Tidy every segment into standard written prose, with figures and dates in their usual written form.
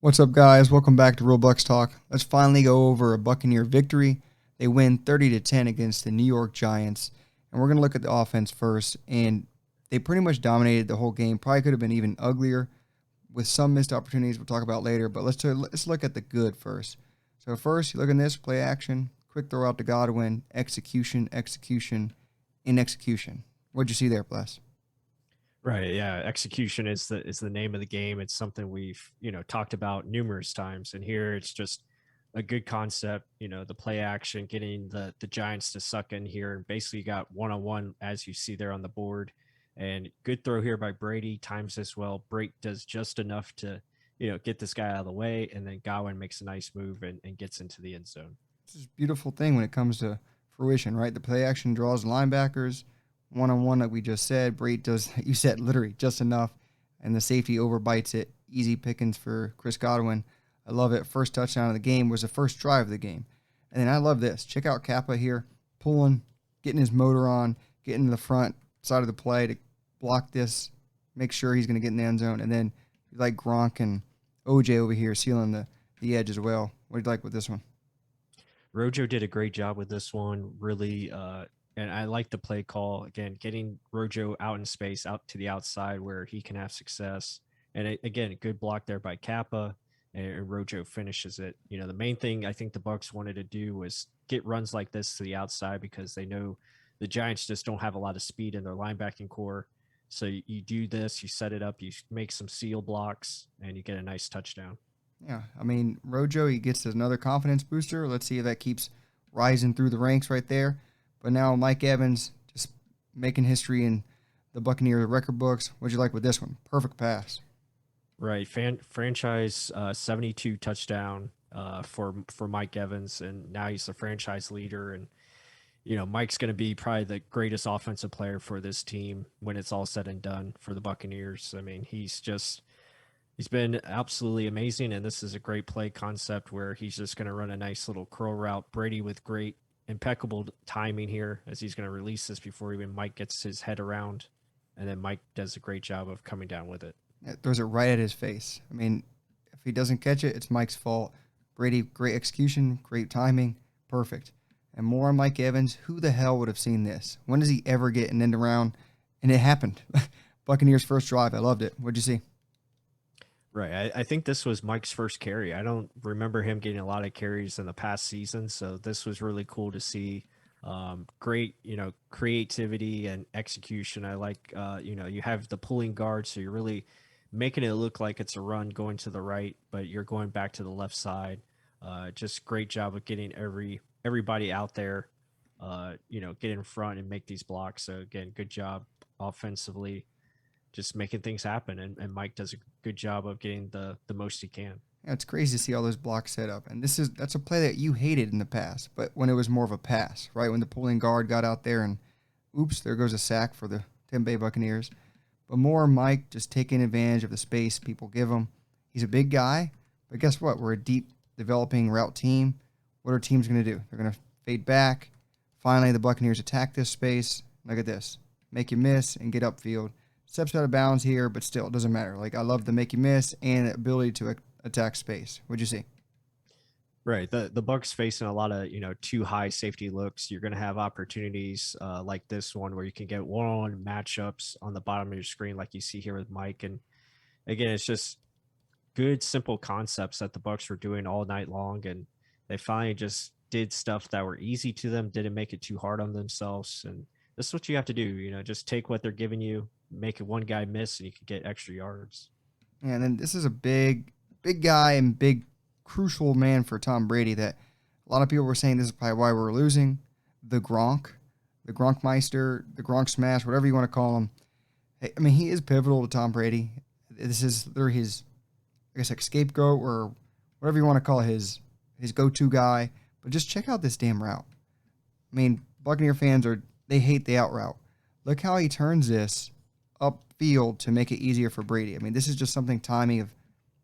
What's up, guys? Welcome back to Real Bucs Talk. Let's finally go over a Buccaneer victory. They win 30-10 against the New York Giants, and we're going to look at the offense first. And they pretty much dominated the whole game. Probably could have been even uglier with some missed opportunities we'll talk about later. But let's look at the good first. So first, you look at this play action, quick throw out to Godwin, execution, execution, in execution. What'd you see there, Bless? Right, yeah, execution is the name of the game. It's something we've, talked about numerous times, and here it's just a good concept, the play action, getting the Giants to suck in here, and basically got one-on-one as you see there on the board. And good throw here by Brady, times this well. Brake does just enough to, get this guy out of the way, and then Godwin makes a nice move and gets into the end zone. It's just a beautiful thing when it comes to fruition, right? The play action draws linebackers one on one, like we just said. Brate does, you said literally just enough, and the safety overbites it. Easy pickings for Chris Godwin. I love it. First touchdown of the game was the first drive of the game. And then I love this. Check out Kappa here, pulling, getting his motor on, getting to the front side of the play to block this, make sure he's going to get in the end zone. And then like Gronk and OJ over here sealing the edge as well. What do you like with this one? Rojo did a great job with this one, really. And I like the play call again, getting Rojo out in space, out to the outside where he can have success. And again, a good block there by Kappa, and Rojo finishes it. The main thing I think the Bucs wanted to do was get runs like this to the outside because they know the Giants just don't have a lot of speed in their linebacking core. So you do this, you set it up, you make some seal blocks, and you get a nice touchdown. Yeah, I mean, Rojo, he gets another confidence booster. Let's see if that keeps rising through the ranks right there. But now Mike Evans just making history in the Buccaneer record books. What'd you like with this one? Perfect pass. Right, franchise 72 touchdown for Mike Evans, and now he's the franchise leader. And Mike's going to be probably the greatest offensive player for this team when it's all said and done for the Buccaneers. I mean, he's been absolutely amazing, and this is a great play concept where he's just going to run a nice little curl route. Brady with great impeccable timing here as he's going to release this before even Mike gets his head around, and then Mike does a great job of coming down with it. Yeah, throws it right at his face. I mean, if he doesn't catch it, it's Mike's fault. Brady, great execution, great timing, perfect. And more on Mike Evans. Who the hell would have seen this? When does he ever get an end around? And it happened. Buccaneers' first drive. I loved it. What'd you see? Right. I think this was Mike's first carry. I don't remember him getting a lot of carries in the past season, so this was really cool to see. Great, creativity and execution. I like, you have the pulling guard, so you're really making it look like it's a run going to the right, but you're going back to the left side. Just great job of getting everybody out there. Get in front and make these blocks. So again, good job offensively, just making things happen. And Mike does a good job of getting the most he can. Yeah, it's crazy to see all those blocks set up. And that's a play that you hated in the past, but when it was more of a pass, right? When the pulling guard got out there and oops, there goes a sack for the Tampa Bay Buccaneers. But more Mike just taking advantage of the space people give him. He's a big guy, but guess what? We're a deep developing route team. What are teams going to do? They're going to fade back. Finally, the Buccaneers attack this space. Look at this. Make you miss and get upfield. Steps out of bounds here, but still, it doesn't matter. Like, I love the make you miss and the ability to attack space. What'd you see? Right. The Bucks facing a lot of too high safety looks. You're going to have opportunities like this one where you can get one-on-one matchups on the bottom of your screen, like you see here with Mike. And again, it's just good, simple concepts that the Bucks were doing all night long, and they finally just did stuff that were easy to them, didn't make it too hard on themselves. And this is what you have to do. Just take what they're giving you, make it one guy miss, and you can get extra yards. And then this is a big guy and big, crucial man for Tom Brady that a lot of people were saying this is probably why we're losing. The Gronkmeister, the Gronk Smash, whatever you want to call him. I mean, he is pivotal to Tom Brady. This is they're his, I guess, like scapegoat or whatever you want to call his go-to guy. But just check out this damn route. I mean, Buccaneer fans they hate the out route. Look how he turns this upfield to make it easier for Brady. I mean, this is just something timing of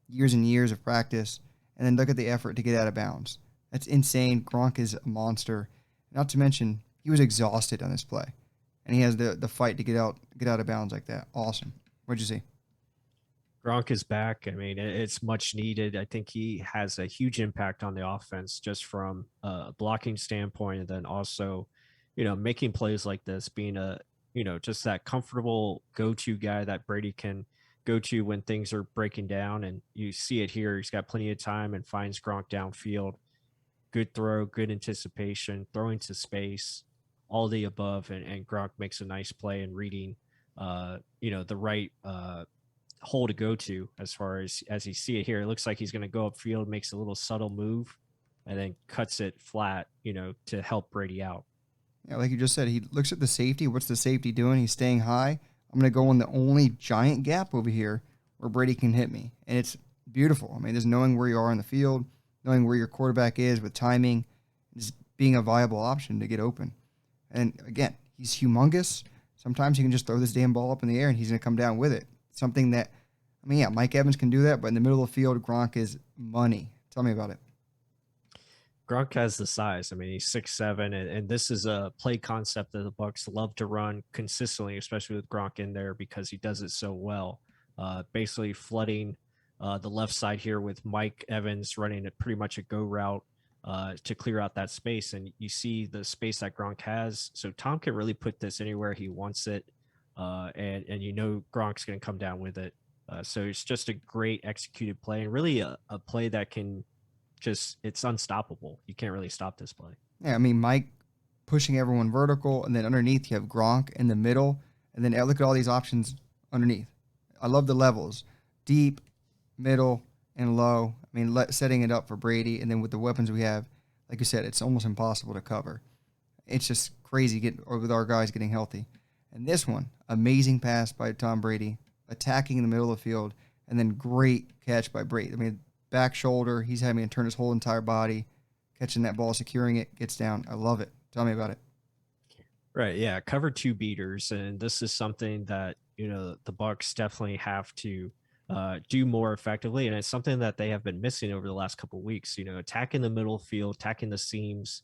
years and years of practice. And then look at the effort to get out of bounds. That's insane. Gronk is a monster. Not to mention, he was exhausted on this play. And he has the fight to get out of bounds like that. Awesome. What'd you see? Gronk is back. I mean, it's much needed. I think he has a huge impact on the offense just from a blocking standpoint, and then also, making plays like this, being just that comfortable go-to guy that Brady can go to when things are breaking down. And you see it here. He's got plenty of time and finds Gronk downfield. Good throw, good anticipation, throwing to space, all the above, and Gronk makes a nice play and reading, the right hole to go to as far as you see it here. It looks like he's going to go upfield, makes a little subtle move, and then cuts it flat, to help Brady out. Yeah, like you just said, he looks at the safety. What's the safety doing? He's staying high. I'm going to go in the only giant gap over here where Brady can hit me. And it's beautiful. I mean, there's knowing where you are on the field, knowing where your quarterback is with timing, just being a viable option to get open. And again, he's humongous. Sometimes he can just throw this damn ball up in the air and he's going to come down with it. Something that, I mean, yeah, Mike Evans can do that, but in the middle of the field, Gronk is money. Tell me about it. Gronk has the size. I mean, he's 6'7", and this is a play concept that the Bucs love to run consistently, especially with Gronk in there because he does it so well. Basically flooding the left side here with Mike Evans running pretty much a go route to clear out that space, and you see the space that Gronk has. So Tom can really put this anywhere he wants it, and Gronk's going to come down with it. So it's just a great executed play, and really a play that can it's unstoppable. You can't really stop this play. Yeah, I mean, Mike pushing everyone vertical, and then underneath you have Gronk in the middle, and then look at all these options underneath. I love the levels, deep, middle, and low. I mean, setting it up for Brady, and then with the weapons we have, like you said, it's almost impossible to cover. It's just crazy with our guys getting healthy. And this one, amazing pass by Tom Brady, attacking in the middle of the field, and then great catch by Brady. I mean, back shoulder, he's having to turn his whole entire body, catching that ball, securing it, gets down. I love it. Tell me about it. Right. Yeah. Cover two beaters. And this is something that, the Bucs definitely have to do more effectively. And it's something that they have been missing over the last couple of weeks, attacking the middle field, attacking the seams,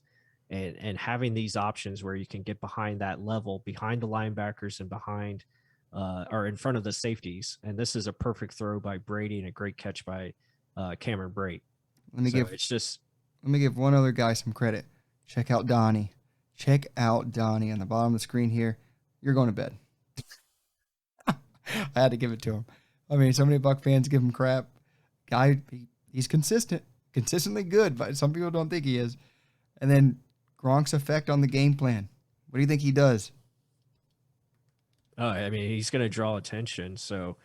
and having these options where you can get behind that level, behind the linebackers and behind or in front of the safeties. And this is a perfect throw by Brady and a great catch by Cameron Brate. Let me So give it's just let me give one other guy some credit. Check out Donnie. Check out Donnie on the bottom of the screen here. You're going to bed. I had to give it to him. I mean, so many Buck fans give him crap. Guy, he's consistent, consistently good, but some people don't think he is. And then Gronk's effect on the game plan. What do you think he does? I mean, he's going to draw attention. So,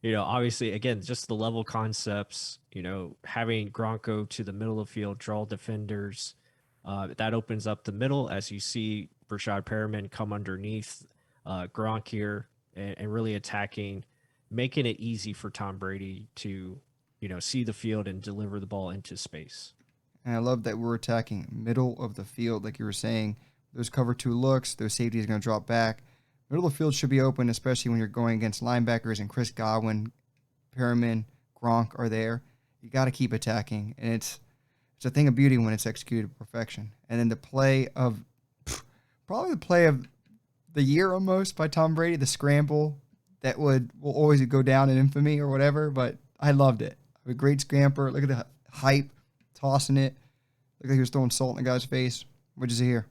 obviously, again, just the level concepts, having Gronk go to the middle of the field, draw defenders, that opens up the middle as you see Brashad Perriman come underneath Gronk here and really attacking, making it easy for Tom Brady to, see the field and deliver the ball into space. And I love that we're attacking middle of the field, like you were saying. Those cover two looks, those safeties are going to drop back. Middle of the field should be open, especially when you're going against linebackers and Chris Godwin, Perriman, Gronk are there. You got to keep attacking, and it's a thing of beauty when it's executed to perfection. And then the play of probably the play of the year almost by Tom Brady, the scramble that will always go down in infamy or whatever. But I loved it. A great scamper. Look at the hype, tossing it. Looked like he was throwing salt in the guy's face. What'd you see here?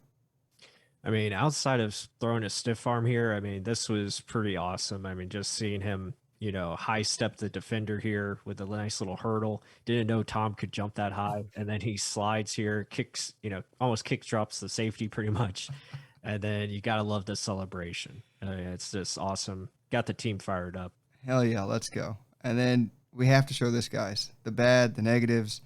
I mean, outside of throwing a stiff arm here, I mean, this was pretty awesome. I mean, just seeing him, high step the defender here with a nice little hurdle. Didn't know Tom could jump that high. And then he slides here, kicks, almost kick drops the safety pretty much. And then you got to love the celebration. It's just awesome. Got the team fired up. Hell yeah, let's go. And then we have to show this, guys. The bad, the negatives.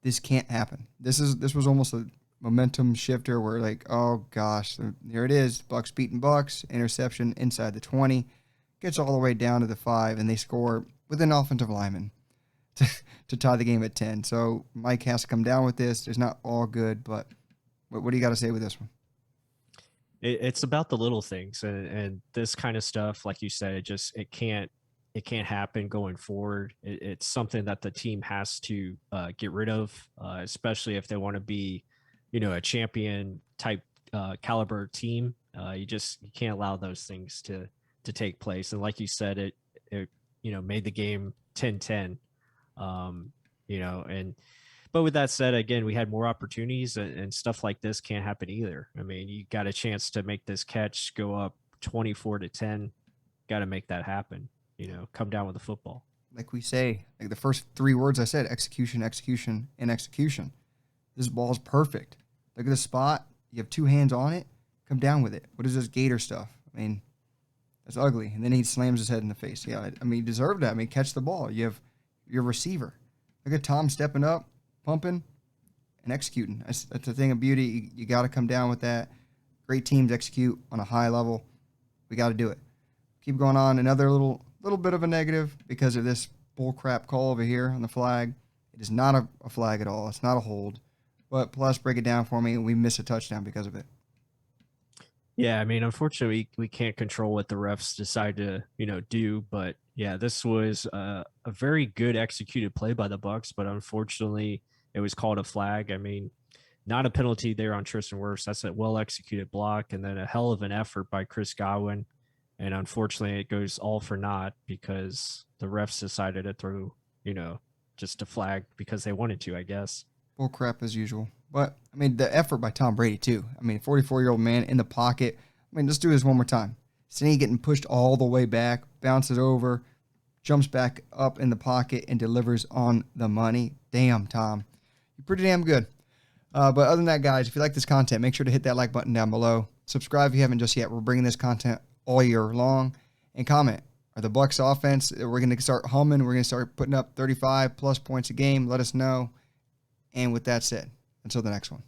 This can't happen. This was almost a momentum shifter where like, oh gosh, here it is. Bucs beating Bucs. Interception inside the 20. Gets all the way down to the 5, and they score with an offensive lineman to tie the game at 10. So Mike has to come down with this. It's not all good, but what do you got to say with this one? It's about the little things, and this kind of stuff, like you said, it can't happen going forward. It's something that the team has to get rid of, especially if they want to be, a champion type caliber team. You can't allow those things to take place. And like you said, it made the game 10-10. Um, and but with that said, again, we had more opportunities, and stuff like this can't happen either. I mean, you got a chance to make this catch, go up 24-10, got to make that happen. Come down with the football. Like we say, like the first three words I said, execution, execution, and execution. This ball is perfect. Look at the spot. You have two hands on it. Come down with it. What is this Gator stuff? I mean, that's ugly. And then he slams his head in the face. Yeah, I mean, he deserved that. I mean, catch the ball. You have your receiver. Look at Tom stepping up, pumping, and executing. That's the thing of beauty. You got to come down with that. Great teams execute on a high level. We got to do it. Keep going on. Another little bit of a negative because of this bullcrap call over here on the flag. It is not a flag at all. It's not a hold. But plus, break it down for me, and we miss a touchdown because of it. Yeah, I mean, unfortunately, we can't control what the refs decide to, do. But yeah, this was a very good executed play by the Bucs, but unfortunately, it was called a flag. I mean, not a penalty there on Tristan Wirfs. That's a well executed block, and then a hell of an effort by Chris Godwin. And unfortunately, it goes all for naught because the refs decided to throw, just a flag because they wanted to, I guess. Bull crap as usual. But, I mean, the effort by Tom Brady, too. I mean, 44-year-old man in the pocket. I mean, let's do this one more time. Snead getting pushed all the way back, bounces over, jumps back up in the pocket, and delivers on the money. Damn, Tom. You're pretty damn good. But other than that, guys, if you like this content, make sure to hit that like button down below. Subscribe if you haven't just yet. We're bringing this content all year long. And comment. Are the Bucs offense, we're going to start humming. We're going to start putting up 35-plus points a game. Let us know. And with that said, until the next one.